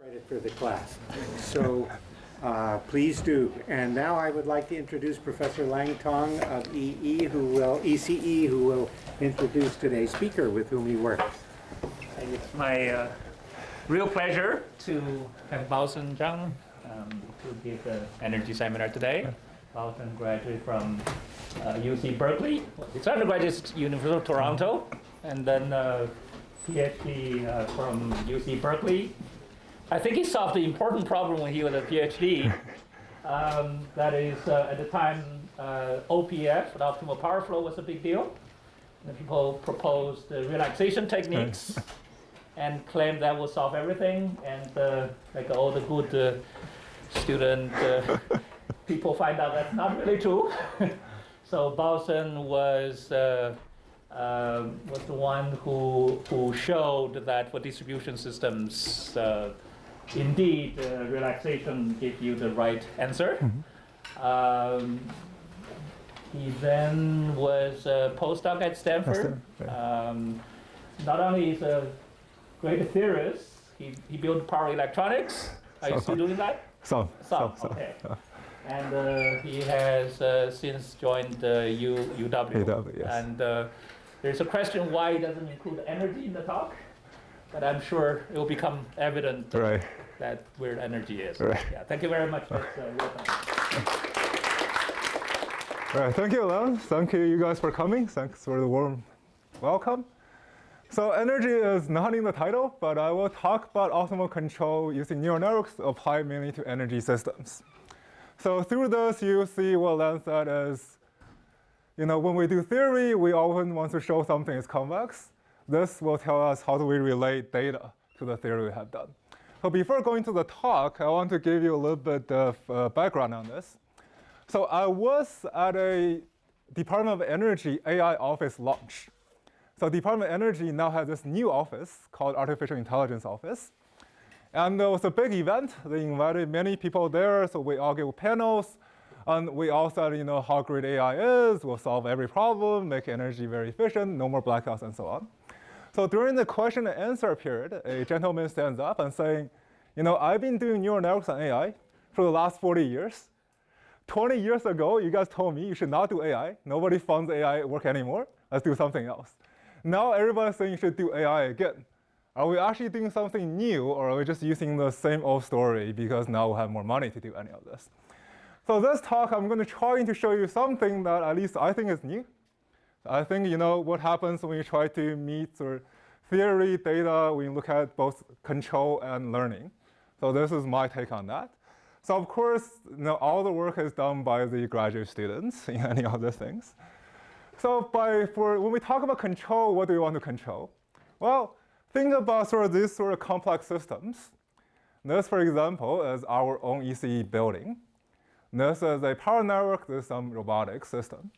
Credit for the class. So please do. And now I would like to introduce Professor Lang Tong of ECE, who will introduce today's speaker with whom he works. It's my real pleasure to have Baosen Zhang to give the energy seminar today. Baosen graduated from UC Berkeley. His undergraduate is University of Toronto, and then PhD from UC Berkeley. I think he solved the important problem when he was a PhD. That is, at the time, OPF, the optimal power flow, was a big deal. And people proposed relaxation techniques and claimed that would solve everything. And like all the good student people find out that's not really true. So Baosen was the one who showed that for distribution systems, indeed, relaxation gives you the right answer. He then was a postdoc at Stanford. Not only is a great theorist, he built power electronics. Are you still doing that? Some. Okay. And he has since joined UW. Yes. And there's a question why he doesn't include energy in the talk. But I'm sure it will become evident that where energy is. Right. Yeah, thank you very much. Welcome. Right, thank you, Alan. Thank you guys for coming. Thanks for the warm welcome. So energy is not in the title, but I will talk about optimal control using neural networks of high magnitude energy systems. So through this, you see what Alan said is, when we do theory, we often want to show something is convex. This will tell us how do we relate data to the theory we have done. So before going to the talk, I want to give you a little bit of background on this. So I was at a Department of Energy AI office launch. So Department of Energy now has this new office called Artificial Intelligence Office. And there was a big event. They invited many people there, so we all gave panels. And we all said, how great AI is, we'll solve every problem, make energy very efficient, no more blackouts, and so on. So during the question and answer period, a gentleman stands up and saying, I've been doing neural networks and AI for the last 40 years. 20 years ago, you guys told me you should not do AI. Nobody funds AI work anymore. Let's do something else. Now everybody's saying you should do AI again. Are we actually doing something new, or are we just using the same old story because now we have more money to do any of this? So this talk, I'm going to try to show you something that at least I think is new. I think what happens when you try to meet theory, data, when you look at both control and learning. So this is my take on that. So of course, all the work is done by the graduate students in any of these things. So when we talk about control, what do we want to control? Well, think about these complex systems. This, for example, is our own ECE building. This is a power network, this is some robotics system.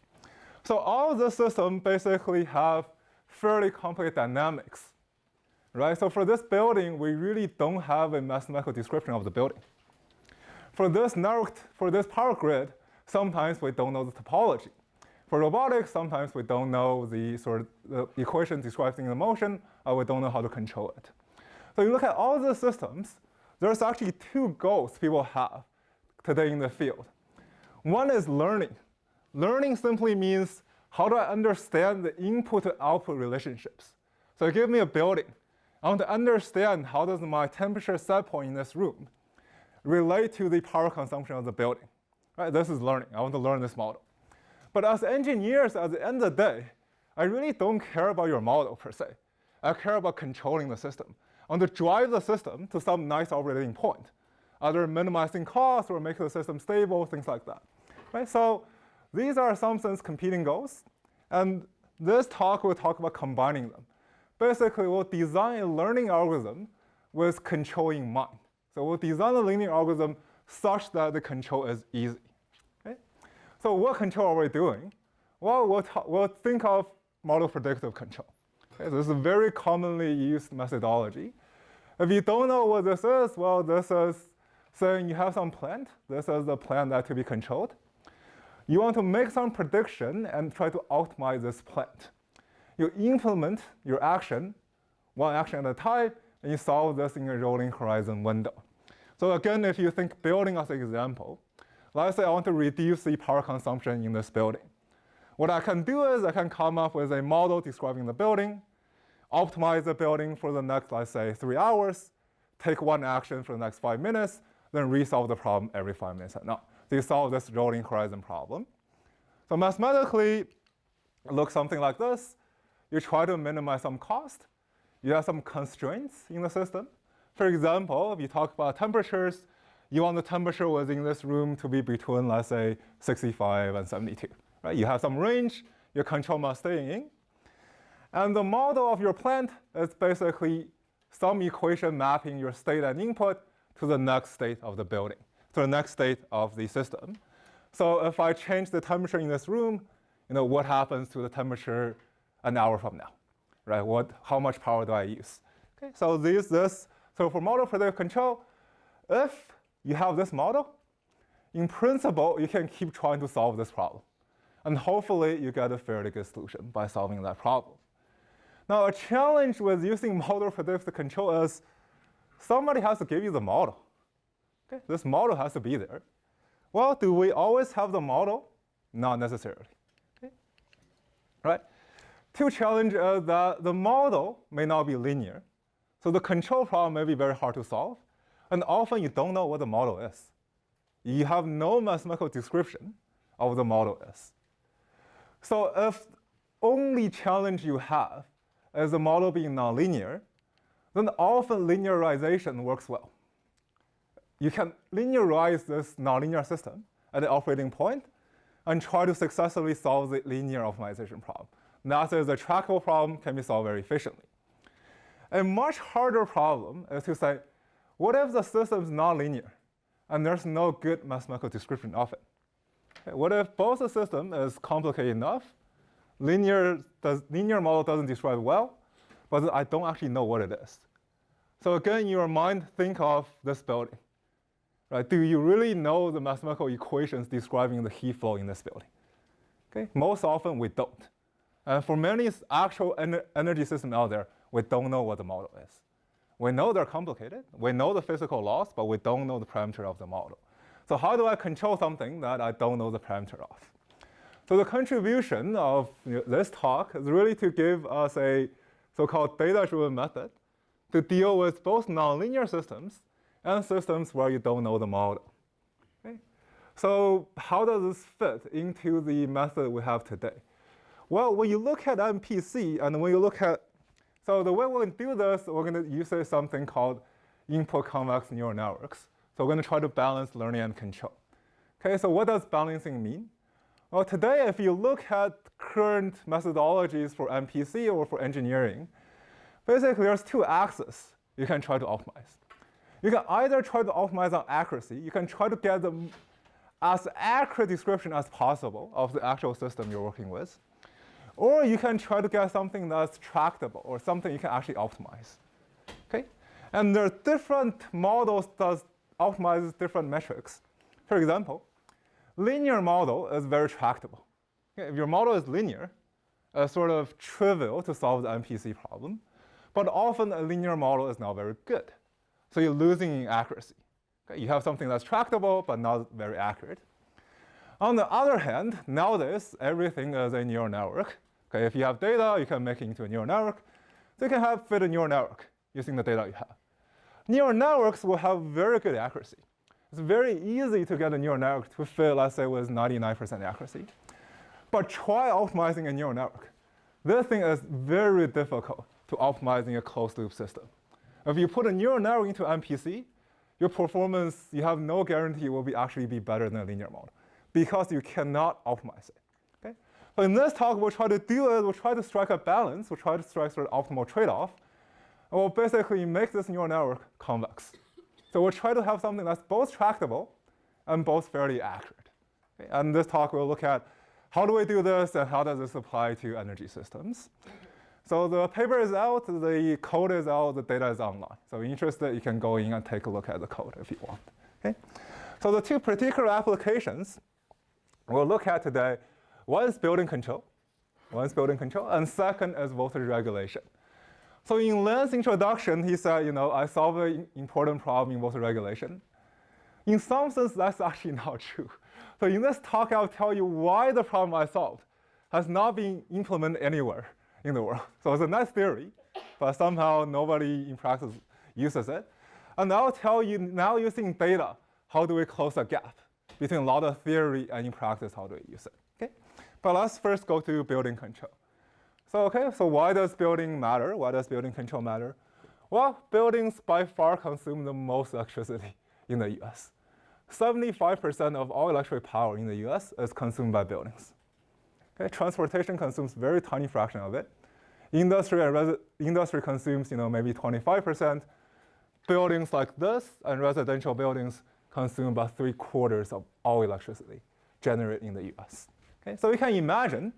So all of the systems basically have fairly complex dynamics, right? So for this building, we really don't have a mathematical description of the building. For this network, for this power grid, sometimes we don't know the topology. For robotics, sometimes we don't know the equation describing the motion, or we don't know how to control it. So you look at all the systems, there's actually two goals people have today in the field. One is learning. Learning simply means how do I understand the input to output relationships. So give me a building. I want to understand how does my temperature set point in this room relate to the power consumption of the building. Right? This is learning. I want to learn this model. But as engineers, at the end of the day, I really don't care about your model per se. I care about controlling the system. I want to drive the system to some nice operating point, either minimizing costs or make the system stable, things like that. Right? So these are some sense competing goals. And this talk will talk about combining them. Basically, we'll design a learning algorithm with control in mind. So we'll design a linear algorithm such that the control is easy. Okay? So what control are we doing? Well, we'll think of model predictive control. Okay? So this is a very commonly used methodology. If you don't know what this is, well, this is saying you have some plant. This is the plant that to be controlled. You want to make some prediction and try to optimize this plant. You implement your action, one action at a time, and you solve this in a rolling horizon window. So again, if you think building as an example, let's say I want to reduce the power consumption in this building. What I can do is I can come up with a model describing the building, optimize the building for the next, let's say, 3 hours, take one action for the next 5 minutes, then resolve the problem every 5 minutes. No, so you solve this rolling horizon problem. So mathematically, it looks something like this. You try to minimize some cost. You have some constraints in the system. For example, if you talk about temperatures, you want the temperature within this room to be between, let's say, 65 and 72. Right? You have some range your control must stay in. And the model of your plant is basically some equation mapping your state and input to the next state of the building, to the next state of the system. So if I change the temperature in this room, what happens to the temperature an hour from now? Right? How much power do I use? Okay, so for model predictive control, if you have this model, in principle, you can keep trying to solve this problem. And hopefully, you get a fairly good solution by solving that problem. Now, a challenge with using model predictive control is somebody has to give you the model. Okay? This model has to be there. Well, do we always have the model? Not necessarily. Okay? Right? Two challenges is that the model may not be linear. So the control problem may be very hard to solve. And often you don't know what the model is. You have no mathematical description of what the model is. So if only challenge you have is the model being nonlinear, then often linearization works well. You can linearize this nonlinear system at the operating point and try to successfully solve the linear optimization problem. That is, the trackable problem can be solved very efficiently. A much harder problem is to say, what if the system is nonlinear and there's no good mathematical description of it? Okay, what if both the system is complicated enough, linear model doesn't describe well, but I don't actually know what it is? So again, in your mind, think of this building. Right? Do you really know the mathematical equations describing the heat flow in this building? Okay? Most often, we don't. And for many actual energy systems out there, we don't know what the model is. We know they're complicated. We know the physical laws, but we don't know the parameter of the model. So how do I control something that I don't know the parameter of? So the contribution of this talk is really to give us a so-called data-driven method to deal with both nonlinear systems and systems where you don't know the model. Okay? So how does this fit into the method we have today? Well, when you look at MPC and when you look at, so the way we're going to do this, we're going to use something called input convex neural networks. So we're going to try to balance learning and control. Okay, so what does balancing mean? Well, today, if you look at current methodologies for MPC or for engineering, basically there's two axes you can try to optimize. You can either try to optimize on accuracy. You can try to get the as accurate description as possible of the actual system you're working with. Or you can try to get something that's tractable or something you can actually optimize. Okay? And there are different models that optimize different metrics. For example, linear model is very tractable. Okay? If your model is linear, it's sort of trivial to solve the MPC problem. But often a linear model is not very good. So you're losing in accuracy. Okay? You have something that's tractable, but not very accurate. On the other hand, nowadays, everything is a neural network. Okay? If you have data, you can make it into a neural network. So you can fit a neural network using the data you have. Neural networks will have very good accuracy. It's very easy to get a neural network to fit, let's say, with 99% accuracy. But try optimizing a neural network. This thing is very difficult to optimizing a closed-loop system. If you put a neural network into MPC, your performance, you have no guarantee will actually be better than a linear model because you cannot optimize it. Okay? So in this talk, we'll try to do is we'll try to strike a balance. We'll try to strike sort of optimal trade-off. And we'll basically make this neural network convex. So we'll try to have something that's both tractable and both fairly accurate. Okay? And in this talk, we'll look at how do we do this and how does this apply to energy systems. So the paper is out, the code is out, the data is online. So if you're interested, you can go in and take a look at the code if you want. Okay? So the two particular applications we'll look at today, one is building control, and second is voltage regulation. So in Len's introduction, he said, I solved an important problem in water regulation. In some sense, that's actually not true. So in this talk, I'll tell you why the problem I solved has not been implemented anywhere in the world. So it's a nice theory, but somehow nobody in practice uses it. And I'll tell you now using data, how do we close the gap between a lot of theory and in practice, how do we use it? Okay? But let's first go to building control. So why does building matter? Why does building control matter? Well, buildings by far consume the most electricity in the US. 75% of all electric power in the US is consumed by buildings. Okay? Transportation consumes a very tiny fraction of it. Industry consumes maybe 25%. Buildings like this and residential buildings consume about 3/4 of all electricity generated in the US. Okay? So you can imagine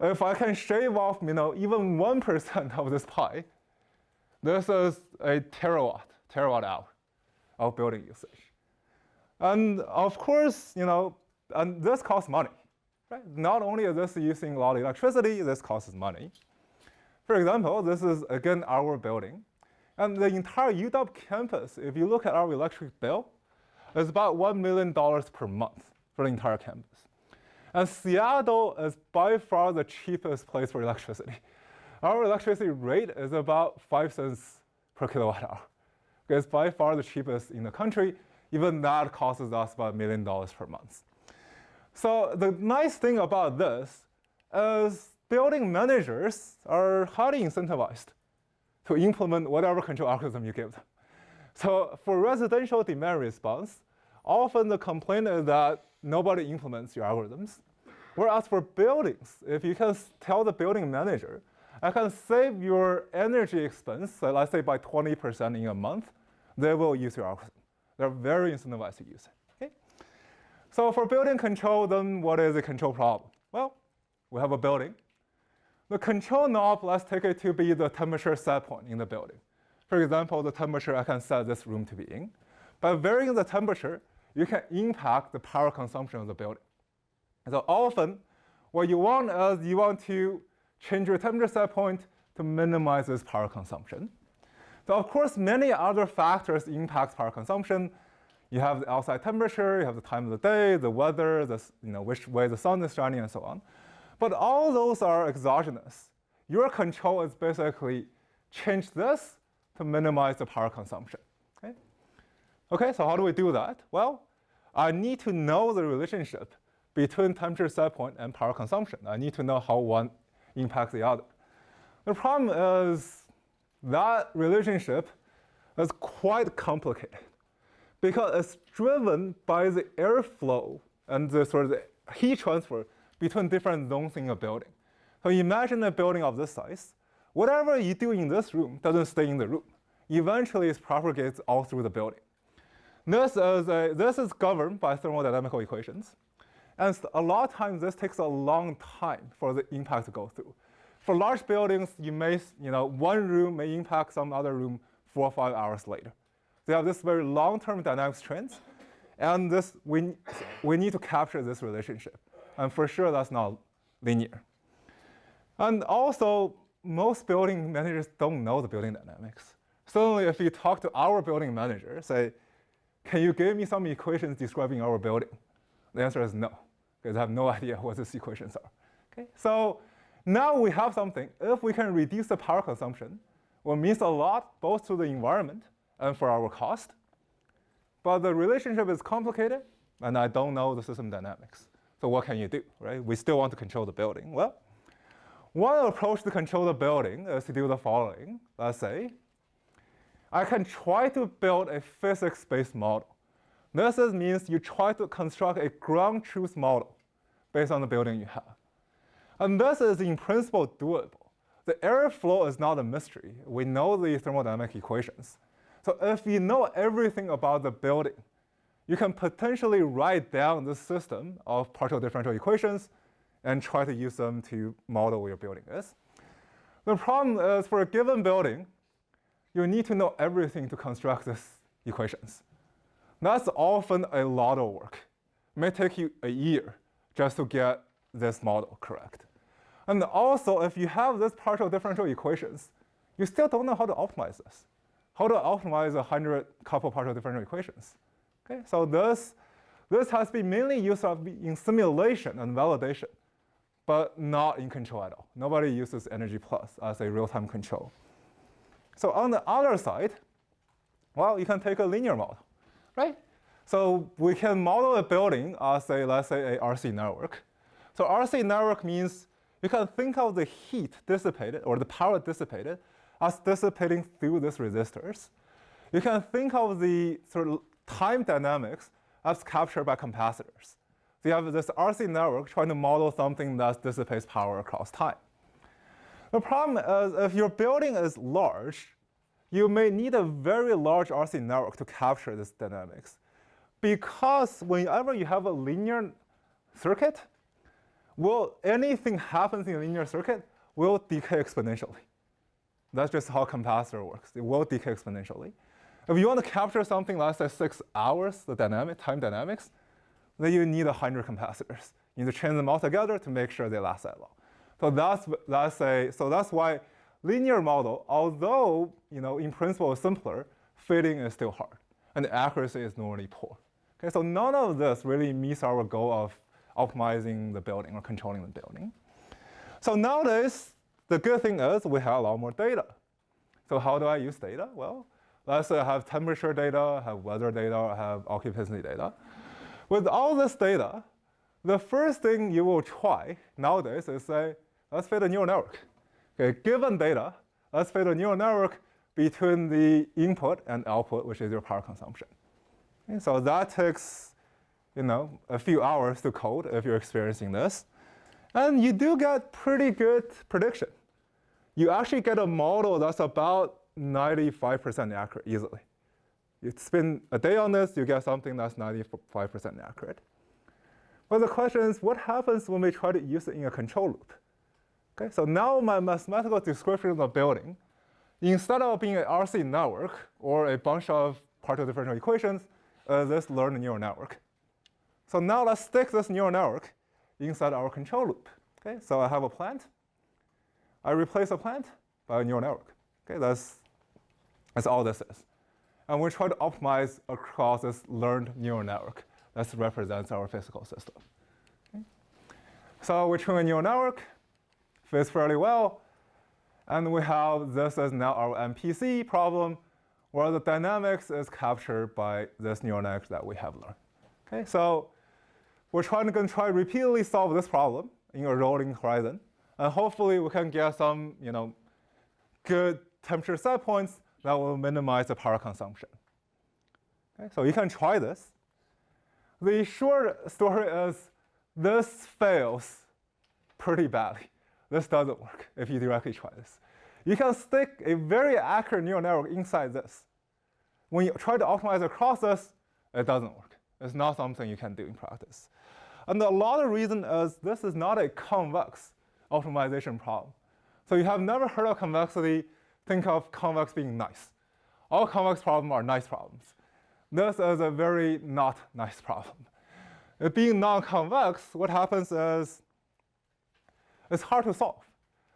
if I can shave off even 1% of this pie, this is a terawatt hour of building usage. And of course, and this costs money. Right? Not only is this using a lot of electricity, this costs money. For example, this is, again, our building. And the entire UW campus, if you look at our electric bill, is about $1 million per month for the entire campus. And Seattle is by far the cheapest place for electricity. Our electricity rate is about 5 cents per kilowatt hour. It's by far the cheapest in the country. Even that costs us about $1 million per month. So the nice thing about this is building managers are highly incentivized to implement whatever control algorithm you give them. So for residential demand response, often the complaint is that nobody implements your algorithms. Whereas for buildings, if you can tell the building manager, I can save your energy expense, so let's say by 20% in a month, they will use your algorithm. They're very incentivized to use it. Okay? So for building control, then what is a control problem? Well, we have a building. The control knob, let's take it to be the temperature set point in the building. For example, the temperature I can set this room to be in. By varying the temperature, you can impact the power consumption of the building. So often, what you want is you want to change your temperature set point to minimize this power consumption. So of course, many other factors impact power consumption. You have the outside temperature, you have the time of the day, the weather, which way the sun is shining, and so on. But all those are exogenous. Your control is basically change this to minimize the power consumption. Okay, so how do we do that? Well, I need to know the relationship between temperature set point and power consumption. I need to know how one impacts the other. The problem is that relationship is quite complicated because it's driven by the airflow and the sort of the heat transfer between different zones in a building. So imagine a building of this size. Whatever you do in this room doesn't stay in the room. Eventually, it propagates all through the building. This is governed by thermodynamical equations. And a lot of times, this takes a long time for the impact to go through. For large buildings, one room may impact some other room 4 or 5 hours later. They have this very long-term dynamics trends, and we need to capture this relationship. And for sure, that's not linear. And also, most building managers don't know the building dynamics. Certainly, if you talk to our building manager, say, can you give me some equations describing our building? The answer is no, because I have no idea what these equations are. Okay? So now we have something. If we can reduce the power consumption, well, it means a lot both to the environment and for our cost. But the relationship is complicated, and I don't know the system dynamics. So what can you do, right? We still want to control the building. Well, one approach to control the building is to do the following. Let's say I can try to build a physics-based model. This means you try to construct a ground truth model based on the building you have. And this is in principle doable. The airflow is not a mystery. We know the thermodynamic equations. So if you know everything about the building, you can potentially write down the system of partial differential equations and try to use them to model what your building is. The problem is for a given building, you need to know everything to construct these equations. That's often a lot of work. It may take you a year just to get this model correct. And also, if you have this partial differential equations, you still don't know how to optimize this. How to optimize 100 couple partial differential equations. Okay, so this has been mainly used in simulation and validation, but not in control at all. Nobody uses energy plus as a real-time control. So on the other side, well, you can take a linear model, right? So we can model a building as let's say, a RC network. So RC network means you can think of the heat dissipated or the power dissipated as dissipating through these resistors. You can think of the sort of time dynamics as captured by capacitors. So you have this RC network trying to model something that dissipates power across time. The problem is if your building is large, you may need a very large RC network to capture this dynamics. Because whenever you have a linear circuit, anything happens in a linear circuit will decay exponentially. That's just how capacitor works. It will decay exponentially. If you want to capture something, let's say 6 hours, the time dynamics, then you need 100 capacitors. You need to chain them all together to make sure they last that long. So that's why linear model, although in principle is simpler, fitting is still hard, and the accuracy is normally poor. Okay, so none of this really meets our goal of optimizing the building or controlling the building. So nowadays, the good thing is we have a lot more data. So how do I use data? Well, let's say I have temperature data, I have weather data, I have occupancy data. With all this data, the first thing you will try nowadays is say, let's fit a neural network. Okay, given data, let's fit a neural network between the input and output, which is your power consumption. Okay, so that takes a few hours to code if you're experiencing this. And you do get pretty good prediction. You actually get a model that's about 95% accurate easily. You spend a day on this, you get something that's 95% accurate. But the question is, what happens when we try to use it in a control loop? Okay, so now my mathematical description of the building, instead of being an RC network or a bunch of partial differential equations, this learned neural network. So now let's stick this neural network inside our control loop. Okay, so I have a plant. I replace a plant by a neural network. Okay, that's all this is. And we try to optimize across this learned neural network that represents our physical system. Okay? So we train a neural network, fits fairly well. And we have this as now our MPC problem, where the dynamics is captured by this neural network that we have learned. Okay, so we're going to try repeatedly solve this problem in a rolling horizon. And hopefully we can get some good temperature set points that will minimize the power consumption. Okay, so you can try this. The short story is this fails pretty badly. This doesn't work if you directly try this. You can stick a very accurate neural network inside this. When you try to optimize across this, it doesn't work. It's not something you can do in practice. And a lot of reason is this is not a convex optimization problem. So you have never heard of convexity, think of convex being nice. All convex problems are nice problems. This is a very not nice problem. It being non-convex, what happens is it's hard to solve.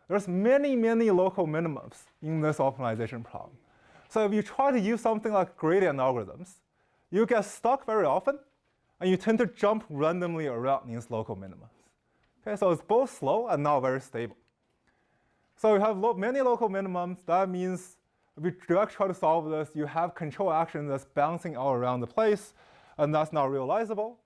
There's many, many local minimums in this optimization problem. So if you try to use something like gradient algorithms, you get stuck very often, and you tend to jump randomly around these local minimums. Okay, so it's both slow and not very stable. So you have many local minimums. That means if you directly try to solve this, you have control action that's bouncing all around the place, and that's not realizable.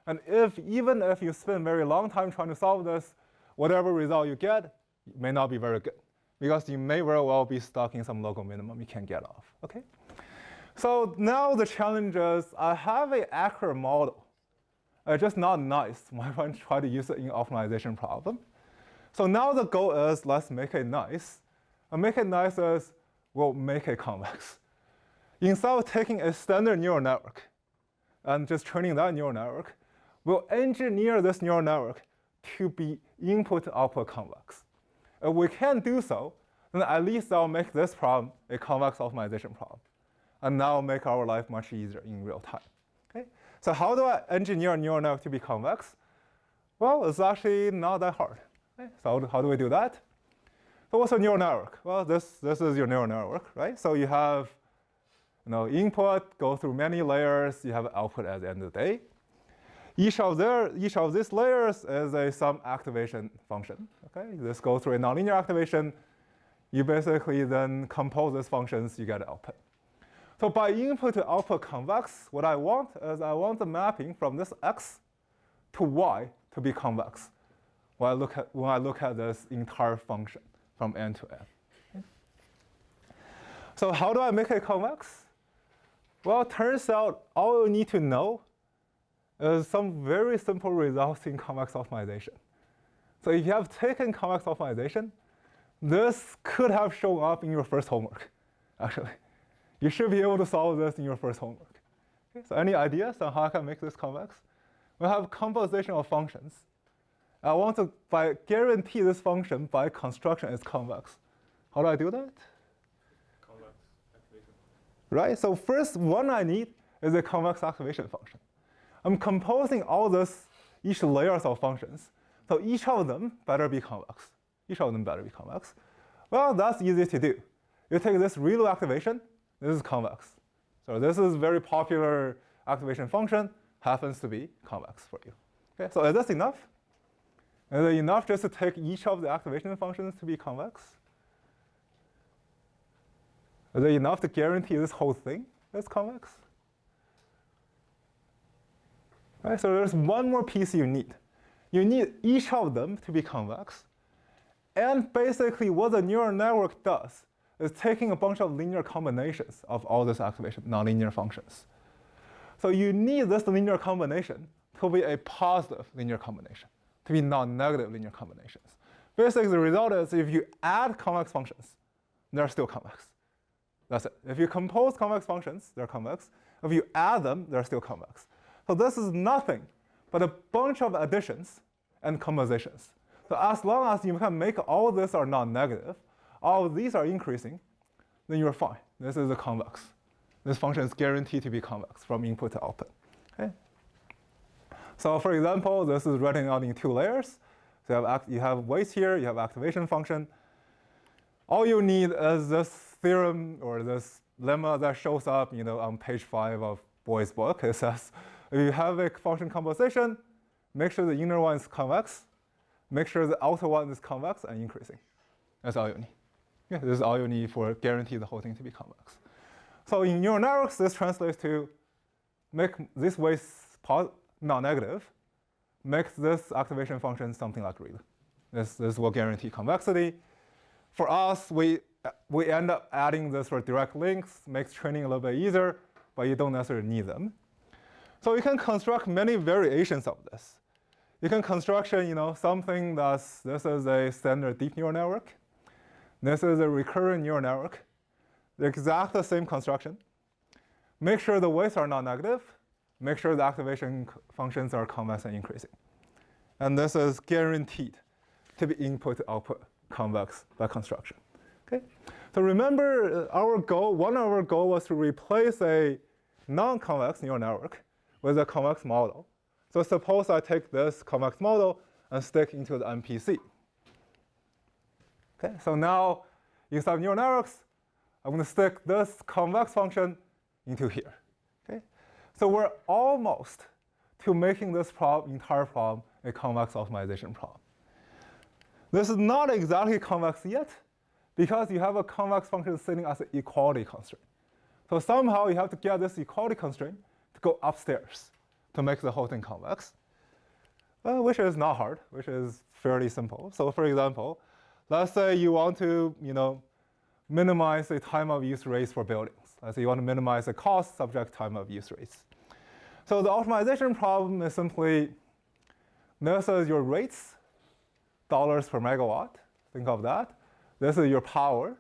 And even if you spend very long time trying to solve this, whatever result you get may not be very good, because you may very well be stuck in some local minimum you can't get off. Okay? So now the challenge is I have an accurate model. It's just not nice when I try to use it in an optimization problem. So now the goal is let's make it nice. And make it nice is we'll make it convex. Instead of taking a standard neural network and just training that neural network, we'll engineer this neural network to be input-output convex. If we can do so, then at least I'll make this problem a convex optimization problem. And now make our life much easier in real time. Okay? So how do I engineer a neural network to be convex? Well, it's actually not that hard. Okay? So how do we do that? So what's a neural network? Well, this is your neural network, right? So you have input, go through many layers, you have output at the end of the day. Each of these layers is some activation function. Okay? This goes through a nonlinear activation. You basically then compose these functions, you get output. So by input to output convex, what I want is I want the mapping from this x to y to be convex when I look at this entire function from n to n. Okay? So how do I make it convex? Well, it turns out all you need to know is some very simple results in convex optimization. So if you have taken convex optimization, this could have shown up in your first homework, actually. You should be able to solve this in your first homework. Okay, so any ideas on how I can make this convex? We have composition of functions. I want to guarantee this function by construction is convex. How do I do that? Convex activation. Right, so first one I need is a convex activation function. I'm composing all this, each layers of functions. So each of them better be convex. Each of them better be convex. Well, that's easy to do. You take this ReLU activation, this is convex. So this is very popular activation function, happens to be convex for you. Okay, so is this enough? Is it enough just to take each of the activation functions to be convex? Is it enough to guarantee this whole thing is convex? Right, so there's one more piece you need. You need each of them to be convex. And basically what the neural network does is taking a bunch of linear combinations of all these activation nonlinear functions. So you need this linear combination to be a positive linear combination, to be non-negative linear combinations. Basically, the result is if you add convex functions, they're still convex. That's it. If you compose convex functions, they're convex. If you add them, they're still convex. So this is nothing but a bunch of additions and compositions. So as long as you can make all this are non-negative, all of these are increasing, then you're fine. This is a convex. This function is guaranteed to be convex from input to output. Okay? So for example, this is written out in 2 layers. So you have weights here, you have activation function. All you need is this theorem or this lemma that shows up on page 5 of Boy's book. It says, if you have a function composition, make sure the inner one is convex, make sure the outer one is convex and increasing. That's all you need. Yeah, this is all you need for guarantee the whole thing to be convex. So in neural networks, this translates to make this weights non-negative, make this activation function something like ReLU. This will guarantee convexity. For us, we end up adding this for direct links, makes training a little bit easier, but you don't necessarily need them. So you can construct many variations of this. You can construct something this is a standard deep neural network. This is a recurrent neural network. The exact same construction. Make sure the weights are non-negative. Make sure the activation functions are convex and increasing. And this is guaranteed to be input to output convex by construction. Okay? So remember one of our goals was to replace a non-convex neural network with a convex model. So suppose I take this convex model and stick into the MPC. Okay, so now instead of neural networks, I'm going to stick this convex function into here. Okay, so we're almost to making this entire problem a convex optimization problem. This is not exactly convex yet, because you have a convex function sitting as an equality constraint. So somehow you have to get this equality constraint to go upstairs to make the whole thing convex, which is not hard, which is fairly simple. So for example, let's say you want to minimize the time of use rates for buildings. Let's say you want to minimize the cost subject time of use rates. So the optimization problem is simply, this is your rates, dollars per megawatt. Think of that. This is your power.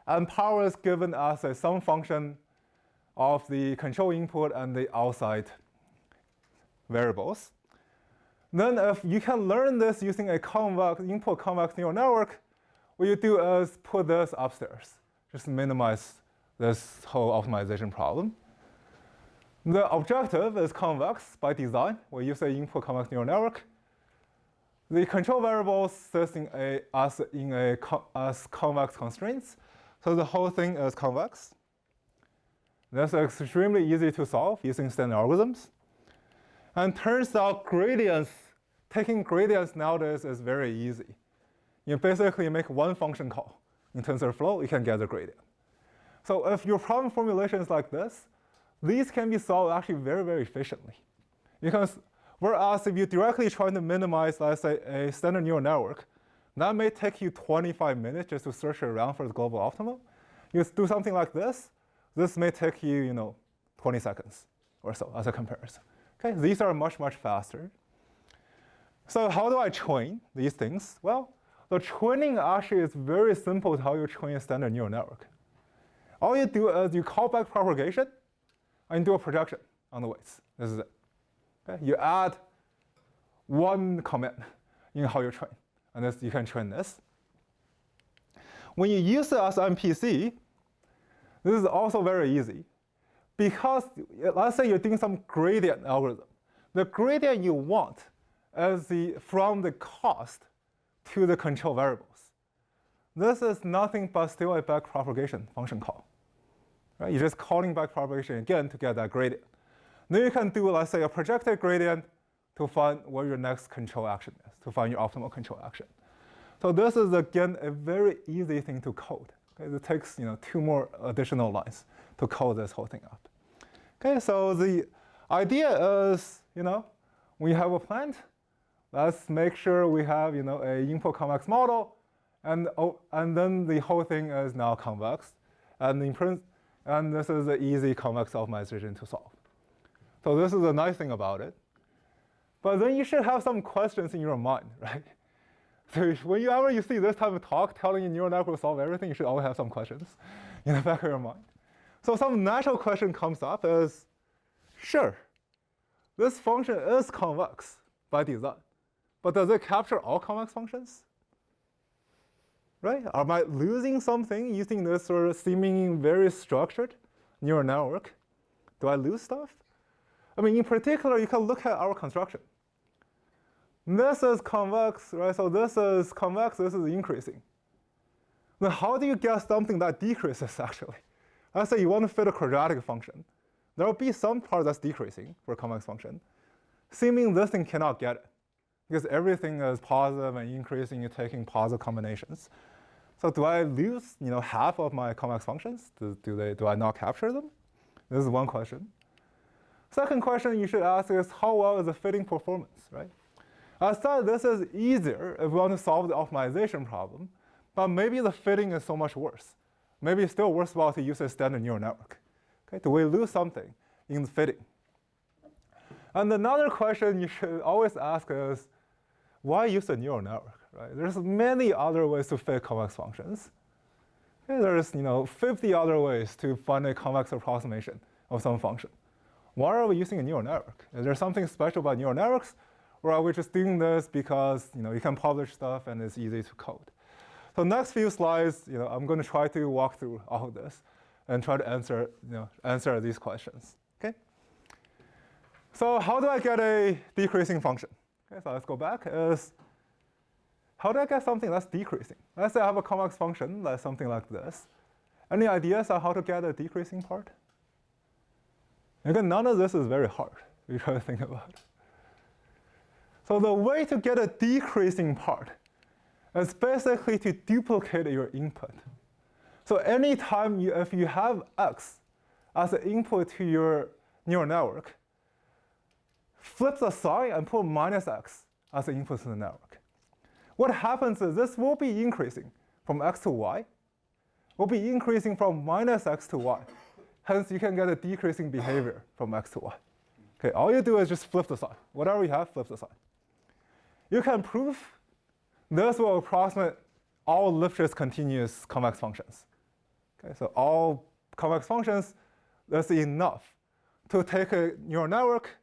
And power is given as a sum function of the control input and the outside variables. Then if you can learn this using a input convex neural network, what you do is put this upstairs. Just minimize this whole optimization problem. The objective is convex by design. We use an input convex neural network. The control variable sits as convex constraints. So the whole thing is convex. That's extremely easy to solve using standard algorithms. And turns out taking gradients nowadays is very easy. You basically make one function call in TensorFlow, you can get the gradient. So if your problem formulation is like this, these can be solved actually very, very efficiently. Because whereas if you directly try to minimize, let's say, a standard neural network, that may take you 25 minutes just to search around for the global optimum. You do something like this may take you, 20 seconds or so as a comparison. Okay, these are much, much faster. So how do I train these things? Well, the training actually is very simple to how you train a standard neural network. All you do is you call back propagation and do a projection on the weights. This is it. Okay? You add one comment in how you train, and you can train this. When you use it as MPC, this is also very easy. Because let's say you're doing some gradient algorithm. The gradient you want is from the cost to the control variables. This is nothing but still a backpropagation function call. Right? You're just calling backpropagation again to get that gradient. Then you can do, let's say, a projected gradient to find what your next control action is, to find your optimal control action. So this is, again, a very easy thing to code. Okay? It takes 2 more additional lines to code this whole thing up. Okay, so the idea is, we have a plant. Let's make sure we have, a input convex model, and then the whole thing is now convex, and this is an easy convex optimization to solve. So this is the nice thing about it. But then you should have some questions in your mind, right? So whenever you see this type of talk telling you neural network will solve everything, you should always have some questions in the back of your mind. So some natural question comes up is, sure, this function is convex by design, but does it capture all convex functions? Right? Am I losing something using this sort of seeming very structured neural network? Do I lose stuff? I mean, in particular, you can look at our construction. This is convex, right? So this is convex, this is increasing. Then how do you get something that decreases, actually? Let's say you want to fit a quadratic function. There will be some part that's decreasing for a convex function. Assuming this thing cannot get it, because everything is positive and increasing, you're taking positive combinations. So do I lose half of my convex functions? Do I not capture them? This is one question. Second question you should ask is, how well is the fitting performance, right? I thought this is easier if we want to solve the optimization problem, but maybe the fitting is so much worse. Maybe it's still worthwhile to use a standard neural network. Okay? Do we lose something in the fitting? And another question you should always ask is, why use a neural network? Right? There's many other ways to fit convex functions. Okay? There's 50 other ways to find a convex approximation of some function. Why are we using a neural network? Is there something special about neural networks? Or are we just doing this because you can publish stuff and it's easy to code? So next few slides, I'm going to try to walk through all of this and try to answer these questions. Okay? So how do I get a decreasing function? Okay, so let's go back. How do I get something that's decreasing? Let's say I have a convex function that's something like this. Any ideas on how to get a decreasing part? Again, none of this is very hard if you try to think about it. So the way to get a decreasing part is basically to duplicate your input. So anytime if you have x as an input to your neural network, flip the sign and put minus x as an input to the network. What happens is this will be increasing from x to y. Will be increasing from minus x to y. Hence, you can get a decreasing behavior from x to y. Okay, all you do is just flip the sign. Whatever you have, flip the sign. You can prove this will approximate all Lipschitz continuous convex functions. Okay, so all convex functions, that's enough to take a neural network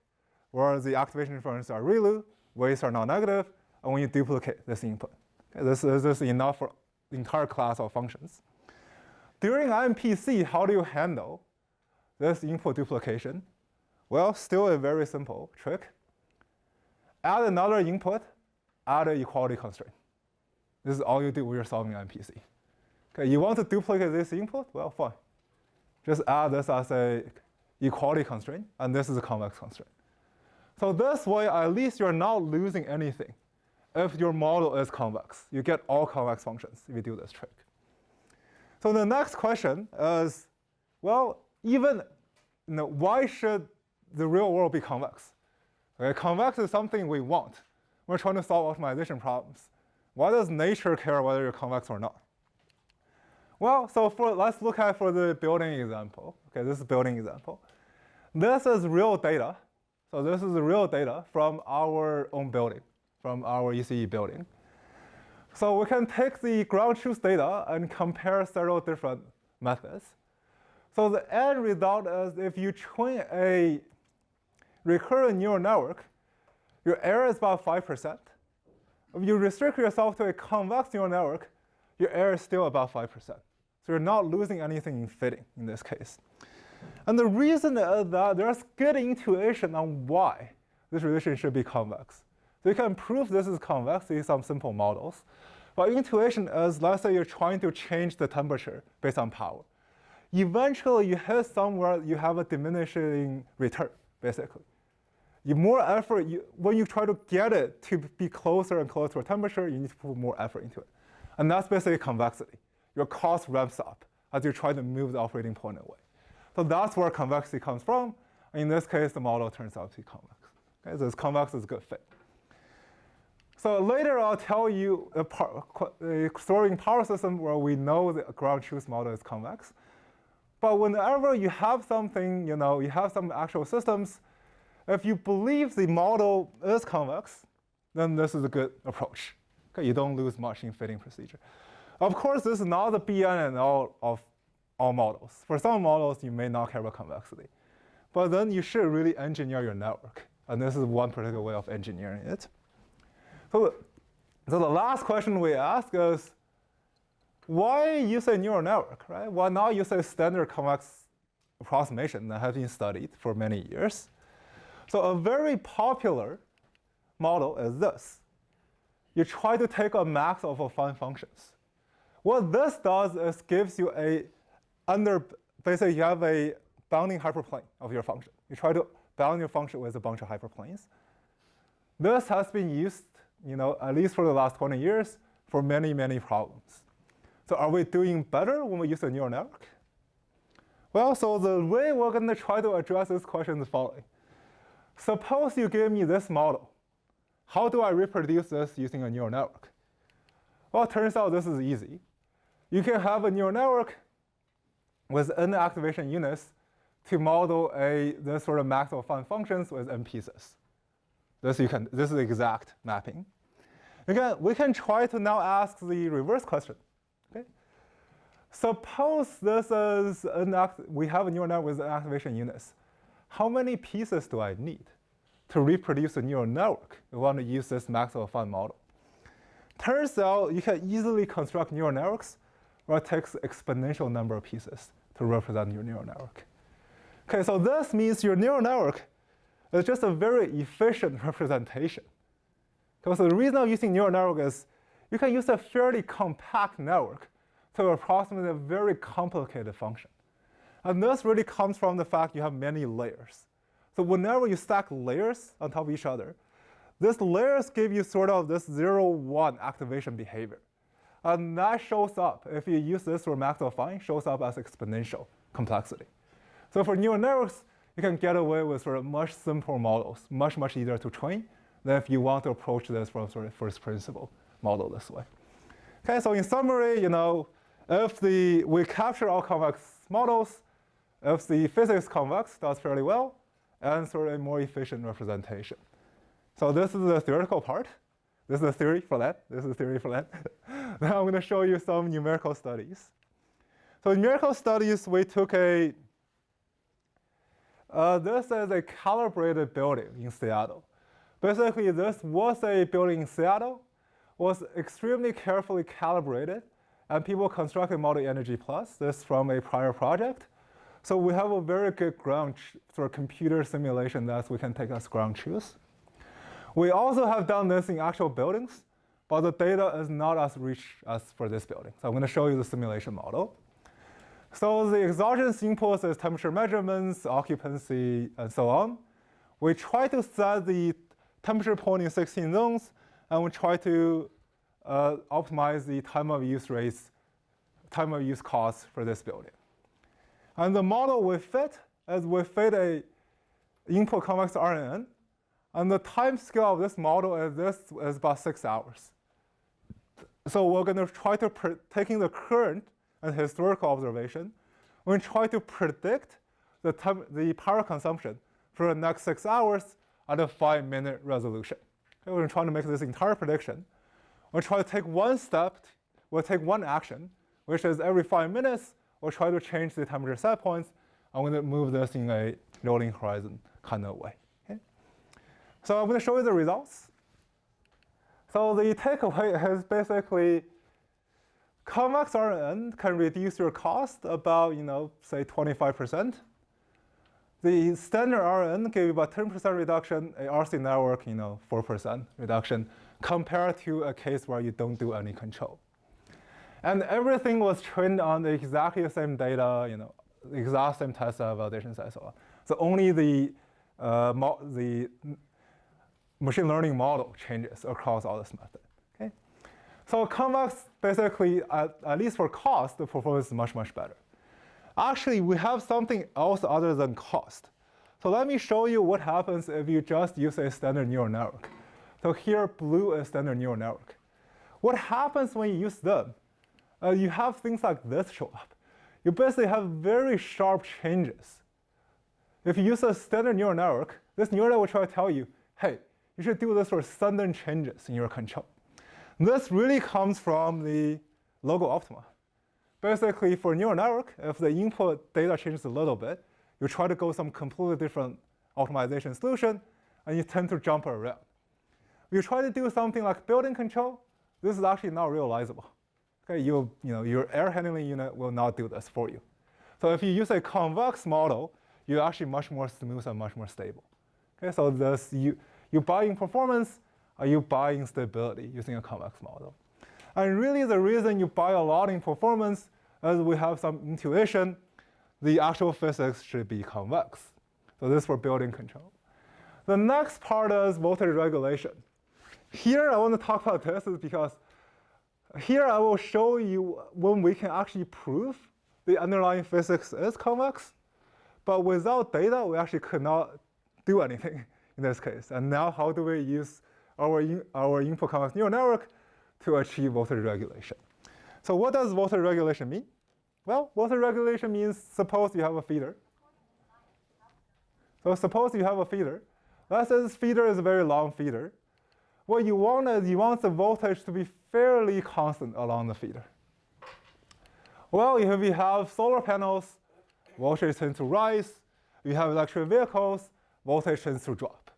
where the activation differences are ReLU, weights are non-negative, and when you duplicate this input. Okay, this is enough for the entire class of functions. During MPC, how do you handle this input duplication? Well, still a very simple trick. Add another input add an equality constraint. This is all you do when you're solving MPC. Okay, you want to duplicate this input? Well, fine. Just add this as a equality constraint, and this is a convex constraint. So this way, at least you're not losing anything if your model is convex. You get all convex functions if you do this trick. So the next question is, well, even why should the real world be convex? Okay, convex is something we want. We're trying to solve optimization problems. Why does nature care whether you're convex or not? Well, so let's look at for the building example. Okay, this is building example. This is real data. So this is the real data from our own building, from our ECE building. So we can take the ground truth data and compare several different methods. So the end result is if you train a recurrent neural network, your error is about 5%. If you restrict yourself to a convex neural network, your error is still about 5%. So you're not losing anything in fitting in this case. And the reason is that there's good intuition on why this relation should be convex. So you can prove this is convex in some simple models. But intuition is, let's say you're trying to change the temperature based on power. Eventually, you hit somewhere, you have a diminishing return, basically. More effort, when you try to get it to be closer and closer to a temperature, you need to put more effort into it. And that's basically convexity. Your cost ramps up as you try to move the operating point away. So that's where convexity comes from. In this case, the model turns out to be convex. Okay, so convex is a good fit. So later, I'll tell you a storing power system where we know the ground truth model is convex. But whenever you have something, you have some actual systems, if you believe the model is convex, then this is a good approach. Okay, you don't lose much in fitting procedure. Of course, this is not the be and all of all models. For some models, you may not care about convexity. But then you should really engineer your network. And this is one particular way of engineering it. So the last question we ask is, why use a neural network, right? Why not use a standard convex approximation that has been studied for many years? So a very popular model is this. You try to take a max of affine functions. What this does is gives you basically you have a bounding hyperplane of your function. You try to bound your function with a bunch of hyperplanes. This has been used, at least for the last 20 years, for many, many problems. So are we doing better when we use a neural network? Well, so the way we're going to try to address this question is the following. Suppose you give me this model. How do I reproduce this using a neural network? Well, it turns out this is easy. You can have a neural network with n activation units to model this sort of max of affine functions with n pieces. This is the exact mapping. Again, we can try to now ask the reverse question. Okay? Suppose this is we have a neural network with activation units. How many pieces do I need to reproduce a neural network? We want to use this max of affine model. Turns out you can easily construct neural networks where it takes exponential number of pieces to represent your neural network. Okay, so this means your neural network is just a very efficient representation. Because the reason I'm using neural network is you can use a fairly compact network to approximate a very complicated function. And this really comes from the fact you have many layers. So whenever you stack layers on top of each other, these layers give you sort of this 0-1 activation behavior. And that shows up, if you use this for max of affine, shows up as exponential complexity. So for neural networks, you can get away with sort of much simpler models, much, much easier to train than if you want to approach this from sort of first principle model this way. Okay, so in summary, if we capture all convex models, if the physics convex does fairly well, and sort of a more efficient representation. So this is the theoretical part. This is the theory for that. This is the theory for that. Now I'm going to show you some numerical studies. So in numerical studies, we took this is a calibrated building in Seattle. Basically, this was a building in Seattle, was extremely carefully calibrated, and people constructed model energy plus, this from a prior project. So we have a very good ground sort of computer simulation that we can take as ground truth. We also have done this in actual buildings, but the data is not as rich as for this building. So I'm going to show you the simulation model. So the exogenous inputs is temperature measurements, occupancy, and so on. We try to set the temperature point in 16 zones, and we try to optimize the time of use rates, time of use costs for this building. And the model we fit is we fit a input convex RNN, and the time scale of this model is about 6 hours. So we're going to try to, taking the current and historical observation, we try to predict the power consumption for the next 6 hours at a 5-minute resolution. Okay, we're trying to make this entire prediction. We'll try to take one step, we'll take one action, which is every 5 minutes, we'll try to change the temperature set points. I'm going to move this in a rolling horizon kind of way. Okay? So I'm going to show you the results. So the takeaway is basically convex RNN can reduce your cost about, say 25%. The standard RNN gave you about 10% reduction, a RC network, 4% reduction, compared to a case where you don't do any control. And everything was trained on the exactly the same data, the exact same test set, validation set, so on. So only the machine learning model changes across all this method. Okay? So convex, basically, at least for cost, the performance is much, much better. Actually, we have something else other than cost. So let me show you what happens if you just use a standard neural network. So here, blue is standard neural network. What happens when you use them? You have things like this show up. You basically have very sharp changes. If you use a standard neural network, this neural network will try to tell you, hey, you should do this for sudden changes in your control. This really comes from the local optima. Basically, for neural network, if the input data changes a little bit, you try to go some completely different optimization solution, and you tend to jump around. If you try to do something like building control, this is actually not realizable. Okay, your air handling unit will not do this for you. So if you use a convex model, you're actually much more smooth and much more stable. Okay, so this, you buy in performance, or you buy in stability using a convex model. And really the reason you buy a lot in performance is we have some intuition. The actual physics should be convex. So this is for building control. The next part is voltage regulation. Here I want to talk about this is because here I will show you when we can actually prove the underlying physics is convex. But without data, we actually could not do anything in this case. And now how do we use our input convex neural network to achieve voltage regulation? So what does voltage regulation mean? Well, voltage regulation means suppose you have a feeder. So suppose you have a feeder. Let's say this feeder is a very long feeder. What you want is you want the voltage to be fairly constant along the feeder. Well, if you have solar panels, voltage tends to rise. If you have electric vehicles, voltage tends to drop.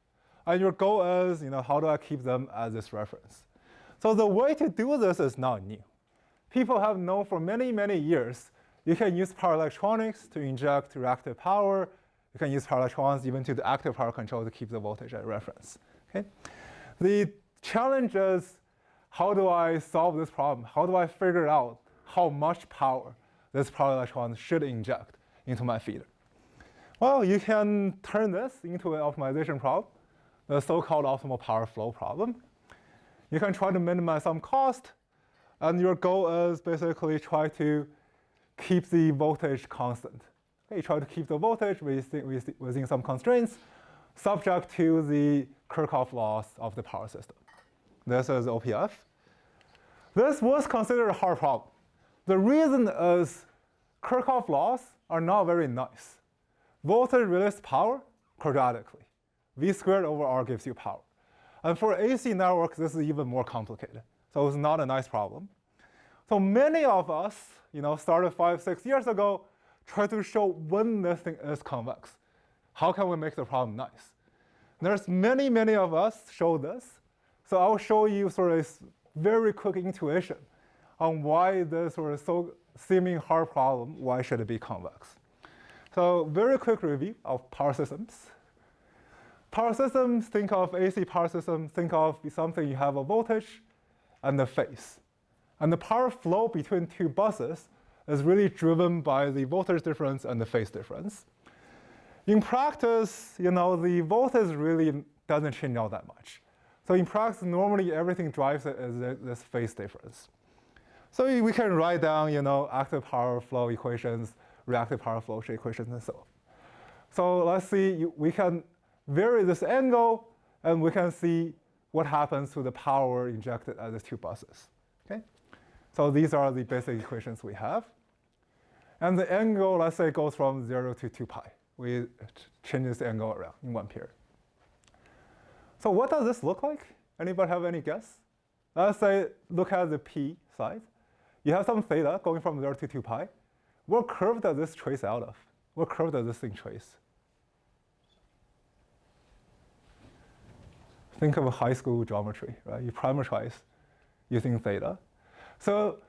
And your goal is, how do I keep them as this reference? So the way to do this is not new. People have known for many, many years, you can use power electronics to inject reactive power. You can use power electrons even to the active power control to keep the voltage at reference. Okay? The challenge is, how do I solve this problem? How do I figure out how much power this power electron should inject into my feeder? Well, you can turn this into an optimization problem, the so-called optimal power flow problem. You can try to minimize some cost, and your goal is basically try to keep the voltage constant. Okay, you try to keep the voltage within some constraints, subject to the Kirchhoff laws of the power system. This is OPF. This was considered a hard problem. The reason is Kirchhoff laws are not very nice. Voltage releases power quadratically. V squared over R gives you power. And for AC networks, this is even more complicated. So it's not a nice problem. So many of us, started 5, 6 years ago, try to show when this thing is convex. How can we make the problem nice? There's many, many of us show this. So I'll show you sort of a very quick intuition on why this sort of so seeming hard problem, why should it be convex? So very quick review of power systems. Power systems, think of AC power system, think of something you have a voltage and a phase. And the power flow between two buses is really driven by the voltage difference and the phase difference. In practice, the voltage really doesn't change all that much. So in practice, normally everything drives it is this phase difference. So we can write down, active power flow equations, reactive power flow equations, and so on. So let's see, we can vary this angle, and we can see what happens to the power injected at the two buses. Okay? So these are the basic equations we have. And the angle, let's say, goes from 0 to 2 pi. We change this angle around in one period. So what does this look like? Anybody have any guess? Let's say, look at the p side. You have some theta going from 0 to 2 pi. What curve does this trace out of? What curve does this thing trace? Think of a high school geometry, right? You parameterize using theta. So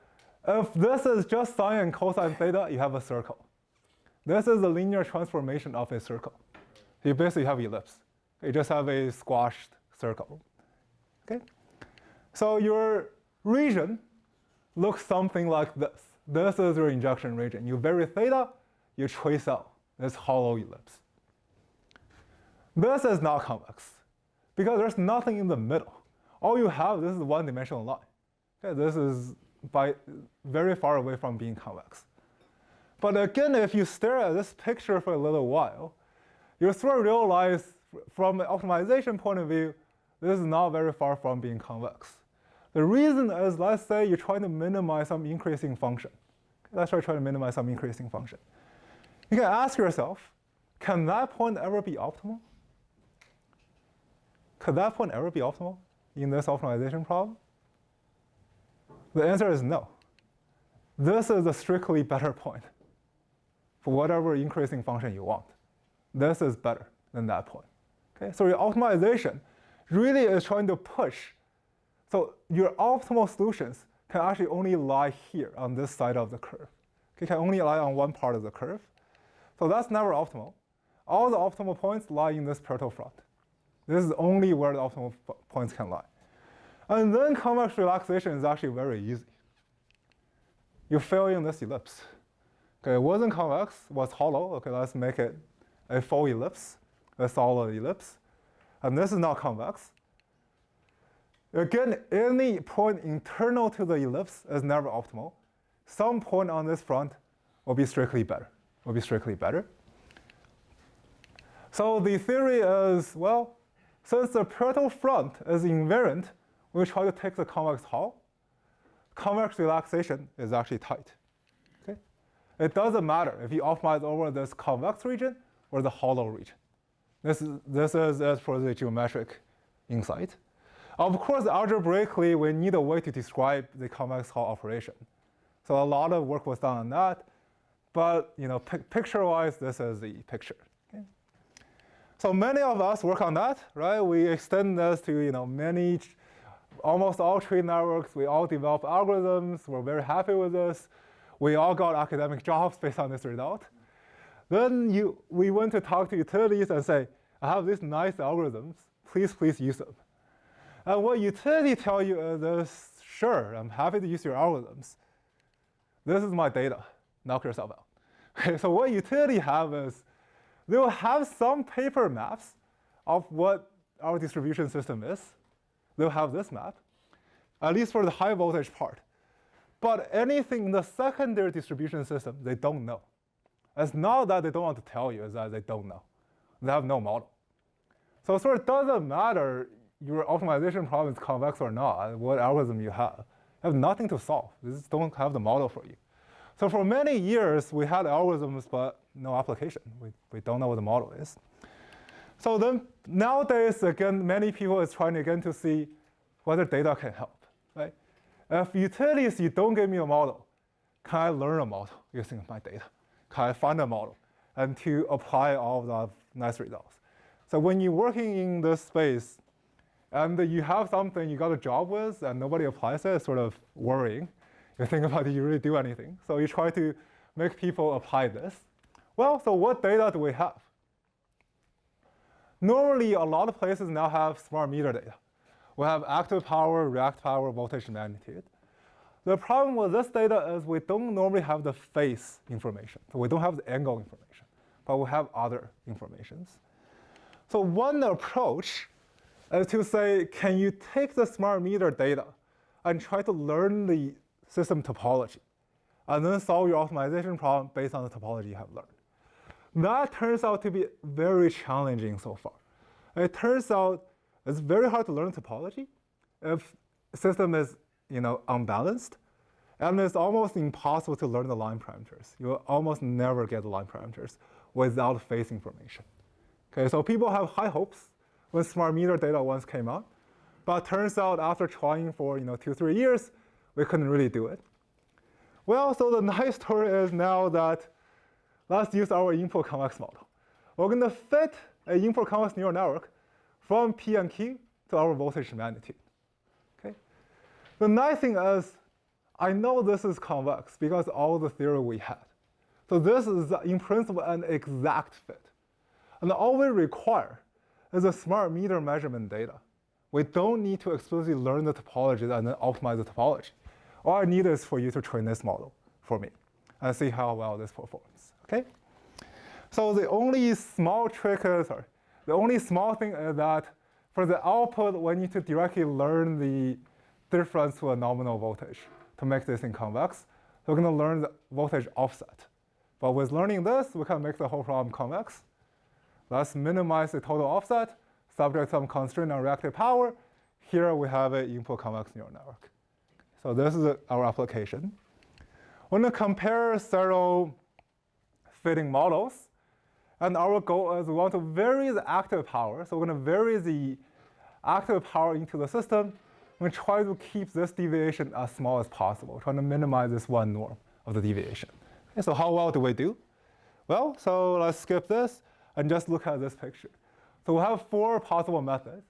if this is just sine and cosine theta, you have a circle. This is a linear transformation of a circle. You basically have ellipse. You just have a squashed circle. Okay? So your region looks something like this. This is your injection region. You vary theta, you trace out this hollow ellipse. This is not convex, because there's nothing in the middle. All you have, this is a one-dimensional line. Okay, this is very far away from being convex. But again, if you stare at this picture for a little while, you sort of realize from an optimization point of view, this is not very far from being convex. The reason is, let's say you're trying to minimize some increasing function. Let's try to minimize some increasing function. You can ask yourself, can that point ever be optimal? Could that point ever be optimal in this optimization problem? The answer is no. This is a strictly better point for whatever increasing function you want. This is better than that point. Okay? So your optimization really is trying to push. So your optimal solutions can actually only lie here on this side of the curve. Okay, can only lie on one part of the curve. So that's never optimal. All the optimal points lie in this parietal front. This is only where the optimal points can lie. And then convex relaxation is actually very easy. You fill in this ellipse. Okay, it wasn't convex, it was hollow. Okay, let's make it a full ellipse, a solid ellipse. And this is not convex. Again, any point internal to the ellipse is never optimal. Some point on this front will be strictly better. So the theory is, well, since the parietal front is invariant, we try to take the convex hull. Convex relaxation is actually tight. Okay? It doesn't matter if you optimize over this convex region or the hollow region. This is as for the geometric insight. Of course, algebraically, we need a way to describe the convex hull operation. So a lot of work was done on that. But picture-wise, this is the picture. Okay? So many of us work on that, right? We extend this to almost all tree networks. We all develop algorithms. We're very happy with this. We all got academic jobs based on this result. Then we went to talk to utilities and say, I have these nice algorithms. Please use them. And what utility tell you is this, sure, I'm happy to use your algorithms. This is my data. Knock yourself out. Okay, so what utility have is they will have some paper maps of what our distribution system is. They'll have this map, at least for the high voltage part. But anything in the secondary distribution system, they don't know. It's not that they don't want to tell you, it's that they don't know. They have no model. So it doesn't matter your optimization problem is convex or not, what algorithm you have. You have nothing to solve. You just don't have the model for you. So for many years, we had algorithms, but no application. We don't know what the model is. So then nowadays, again, many people is trying again to see whether data can help. Right? If utilities, you don't give me a model, can I learn a model using my data? Can I find a model and to apply all the nice results? So when you're working in this space, and you have something you got a job with, and nobody applies it, it's sort of worrying. You think about, did you really do anything? So you try to make people apply this. Well, so what data do we have? Normally, a lot of places now have smart meter data. We have active power, reactive power, voltage, magnitude. The problem with this data is we don't normally have the phase information. So we don't have the angle information, but we have other informations. So one approach is to say, can you take the smart meter data and try to learn the system topology, and then solve your optimization problem based on the topology you have learned? That turns out to be very challenging so far. It turns out it's very hard to learn topology if the system is unbalanced, and it's almost impossible to learn the line parameters. You will almost never get the line parameters without phase information. Okay, so people have high hopes when smart meter data once came out, but it turns out after trying for 2-3 years, we couldn't really do it. Well, so the nice story is now that let's use our input convex model. We're going to fit an input convex neural network from P and Q to our voltage magnitude. Okay? The nice thing is, I know this is convex because all the theory we had. So this is, in principle, an exact fit. And all we require is a smart meter measurement data. We don't need to explicitly learn the topology and then optimize the topology. All I need is for you to train this model for me and see how well this performs. Okay? So the only small trick is, the only small thing is that for the output, we need to directly learn the difference to a nominal voltage to make this in convex. So we're going to learn the voltage offset. But with learning this, we can make the whole problem convex. Let's minimize the total offset, subject some constraint on reactive power. Here we have an input convex neural network. So this is our application. We're going to compare several fitting models. And our goal is we want to vary the active power. So we're going to vary the active power into the system. We're going to try to keep this deviation as small as possible, trying to minimize this one norm of the deviation. Okay, so how well do we do? Well, so let's skip this and just look at this picture. So we have 4 possible methods.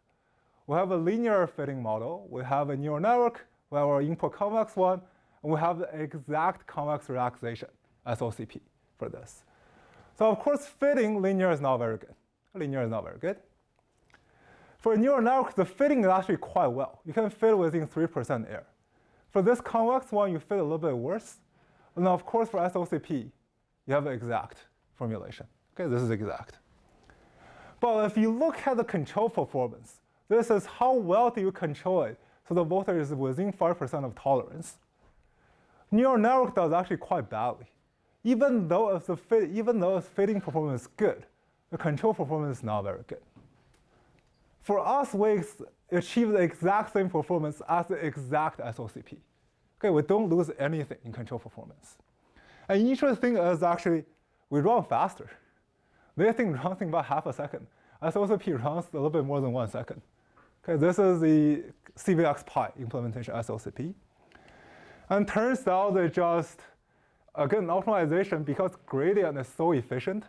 We have a linear fitting model. We have a neural network. We have our input convex one. And we have the exact convex relaxation, SOCP, for this. So of course, fitting linear is not very good. Linear is not very good. For a neural network, the fitting is actually quite well. You can fit within 3% error. For this convex one, you fit a little bit worse. And of course, for SOCP, you have an exact formulation. Okay, this is exact. But if you look at the control performance, this is how well do you control it so the voltage is within 5% of tolerance. Neural network does actually quite badly. Even though its fitting performance is good, the control performance is not very good. For us, we achieve the exact same performance as the exact SOCP. Okay, we don't lose anything in control performance. And interesting is actually we run faster. This thing runs in about half a second. SOCP runs a little bit more than 1 second. Okay, this is the CVX-Pi implementation SOCP. And turns out that just, again, optimization, because gradient is so efficient,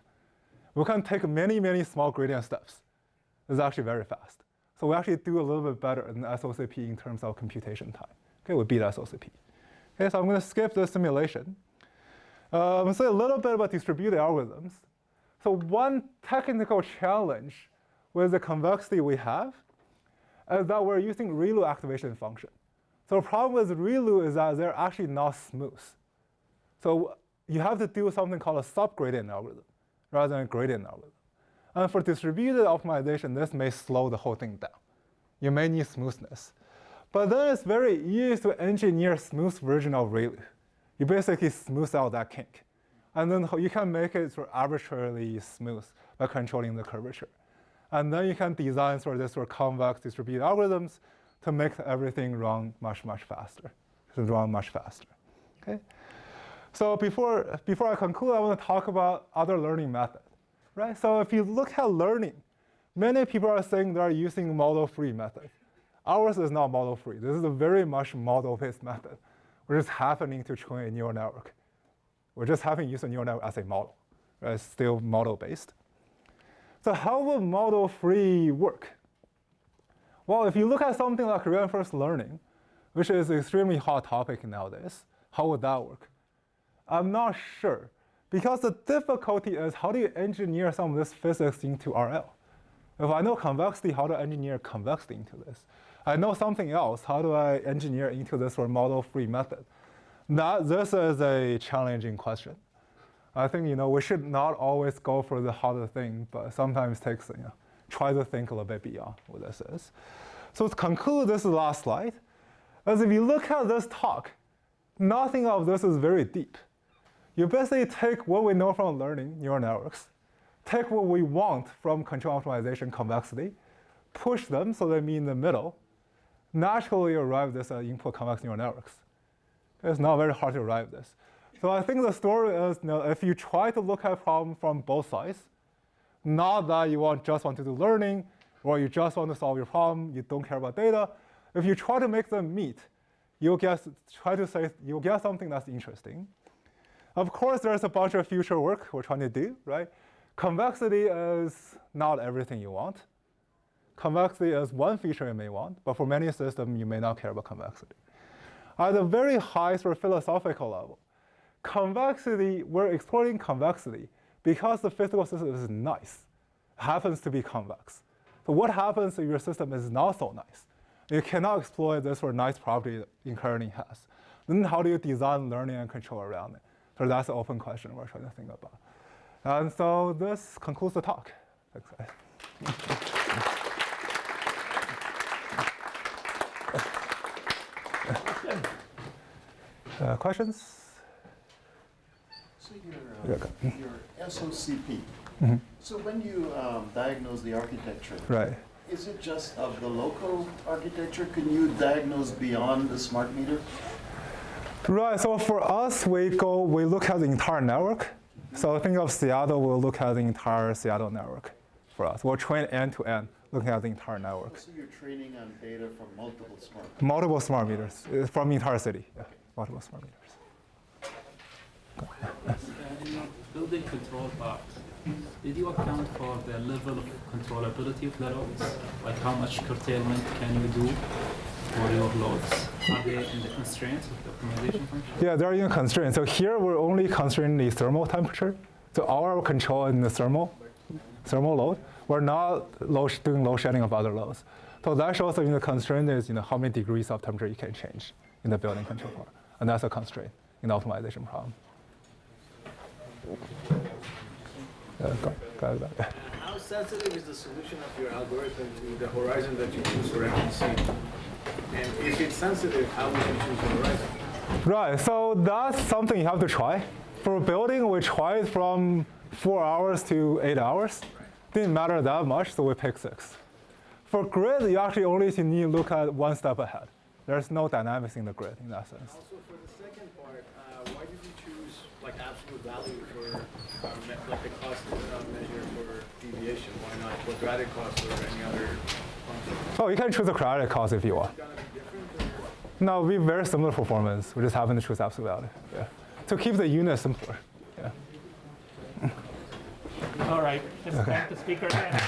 we can take many, many small gradient steps. It's actually very fast. So we actually do a little bit better than SOCP in terms of computation time. Okay, we beat SOCP. Okay, so I'm going to skip this simulation. Say a little bit about distributed algorithms. So one technical challenge with the convexity we have is that we're using ReLU activation function. So the problem with ReLU is that they're actually not smooth. So you have to do something called a subgradient algorithm rather than a gradient algorithm. And for distributed optimization, this may slow the whole thing down. You may need smoothness. But then it's very easy to engineer a smooth version of ReLU. You basically smooth out that kink. And then you can make it sort of arbitrarily smooth by controlling the curvature. And then you can design sort of this sort of convex distributed algorithms to make everything run much, much faster. Okay? So before I conclude, I want to talk about other learning methods. Right? So if you look at learning, many people are saying they're using model-free method. Ours is not model-free. This is a very much model-based method. We're just happening to train a neural network. We're just having to use a neural network as a model. Right? It's still model-based. So how will model-free work? Well, if you look at something like reinforcement learning, which is an extremely hot topic nowadays, how would that work? I'm not sure. Because the difficulty is how do you engineer some of this physics into RL? If I know convexity, how do I engineer convexity into this? I know something else, how do I engineer into this for model-free method? This is a challenging question. I think we should not always go for the harder thing, but sometimes takes try to think a little bit beyond what this is. So to conclude this last slide, as if you look at this talk, nothing of this is very deep. You basically take what we know from learning neural networks, take what we want from control optimization convexity, push them so they meet in the middle, naturally arrive this at input convex neural networks. It's not very hard to arrive this. So I think the story is if you try to look at a problem from both sides, not that you just want to do learning, or you just want to solve your problem, you don't care about data. If you try to make them meet, you'll get something that's interesting. Of course, there's a bunch of future work we're trying to do, right? Convexity is not everything you want. Convexity is one feature you may want, but for many systems, you may not care about convexity. At a very high sort of philosophical level, convexity, we're exploring convexity because the physical system is nice, happens to be convex. So what happens if your system is not so nice? You cannot exploit this for nice property inherently has. Then how do you design learning and control around it? So that's the open question we're trying to think about. And so this concludes the talk. Thanks, guys. Questions? So your SOCP. So when you diagnose the architecture, Right. is it just of the local architecture? Can you diagnose beyond the smart meter? Right, so for us, we look at the entire network. So think of Seattle, we'll look at the entire Seattle network for us. We'll train end to end, looking at the entire network. So you're training on data from multiple smart meters? Multiple smart meters from the entire city, yeah, multiple smart meters. In your building control part, did you account for the level of controllability of the loads? Like how much curtailment can you do for your loads? Are they in the constraints of the optimization function? Yeah, they're in constraint. So here we're only constraining the thermal temperature. So our control in the thermal load. We're not doing load shedding of other loads. So that shows that the constraint is how many degrees of temperature you can change in the building control part. And that's a constraint in the optimization problem. Got it. How sensitive is the solution of your algorithm to the horizon that you choose for MPC? And if it's sensitive, how would you choose the horizon? Right, so that's something you have to try. For building, we tried from 4 hours to 8 hours. Didn't matter that much, so we picked 6. For grid, you actually only need to look at one step ahead. There's no dynamics in the grid in that sense. Also, for the second part, why did you choose absolute value for the cost measure for deviation? Why not quadratic cost or any other function? Oh, you can choose a quadratic cost if you want. Is it gonna be different? No, we have very similar performance. We just happen to choose absolute value. Yeah. To keep the unit simpler. Yeah. All right, let's thank the speaker again.